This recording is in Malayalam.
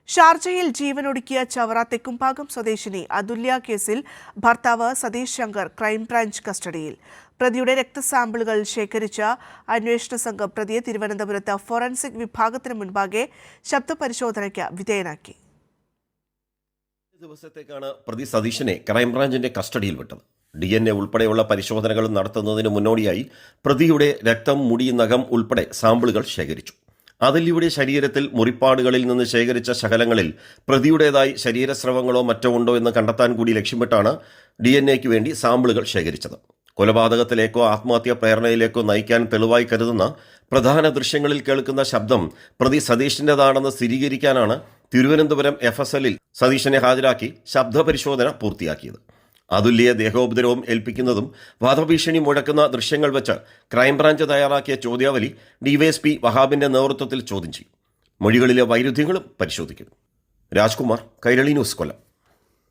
ഷാർജയിൽ ജീവനൊടുക്കിയ ചവറ തെക്കുംഭാഗം സ്വദേശിനി അതുല്യ കേസിൽ ഭർത്താവ് സതീഷ് ശങ്കർ ക്രൈംബ്രാഞ്ച് കസ്റ്റഡിയിൽ. പ്രതിയുടെ രക്തസാമ്പിളുകൾ ശേഖരിച്ച അന്വേഷണ സംഘം പ്രതിയെ തിരുവനന്തപുരത്ത് ഫോറൻസിക് വിഭാഗത്തിന് മുൻപാകെ ശബ്ദപരിശോധനയ്ക്ക് വിധേയനാക്കി. ദിവസത്തേക്കാണ് പ്രതി സതീഷിനെ ക്രൈംബ്രാഞ്ചിന്റെ കസ്റ്റഡിയിൽ വിട്ടത്. DNA ഉൾപ്പെടെയുള്ള പരിശോധനകൾ നടത്തുന്നതിന് മുന്നോടിയായി പ്രതിയുടെ രക്തം, മുടി, നഖം ഉൾപ്പെടെ സാമ്പിളുകൾ ശേഖരിച്ചു. അതുല്യയുടെ ശരീരത്തിൽ മുറിപ്പാടുകളിൽ നിന്ന് ശേഖരിച്ച ശകലങ്ങളിൽ പ്രതിയുടേതായി ശരീരസ്രവങ്ങളോ മറ്റോ ഉണ്ടോ എന്ന് കണ്ടെത്താൻ കൂടി ലക്ഷ്യമിട്ടാണ് DNAയ്ക്ക് വേണ്ടി സാമ്പിളുകൾ ശേഖരിച്ചത്. കൊലപാതകത്തിലേക്കോ ആത്മഹത്യാ പ്രേരണയിലേക്കോ നയിക്കാൻ തെളിവായി കരുതുന്ന പ്രധാന ദൃശ്യങ്ങളിൽ കേൾക്കുന്ന ശബ്ദം പ്രതി സതീഷിൻ്റെതാണെന്ന് സ്ഥിരീകരിക്കാനാണ് തിരുവനന്തപുരം FSLൽ സതീഷിനെ ഹാജരാക്കി ശബ്ദപരിശോധന പൂർത്തിയാക്കിയത്. അതുല്യയെ ദേഹോപദ്രവം ഏൽപ്പിക്കുന്നതും വധഭീഷണി മുഴക്കുന്ന ദൃശ്യങ്ങൾ വെച്ച് ക്രൈംബ്രാഞ്ച് തയ്യാറാക്കിയ ചോദ്യാവലി DYSP വഹാബിന്റെ നേതൃത്വത്തിൽ ചോദ്യം ചെയ്യും. മൊഴികളിലെ വൈരുദ്ധ്യങ്ങളും പരിശോധിക്കും. രാജ്കുമാർ, കൈരളി ന്യൂസ്, കൊല്ലം.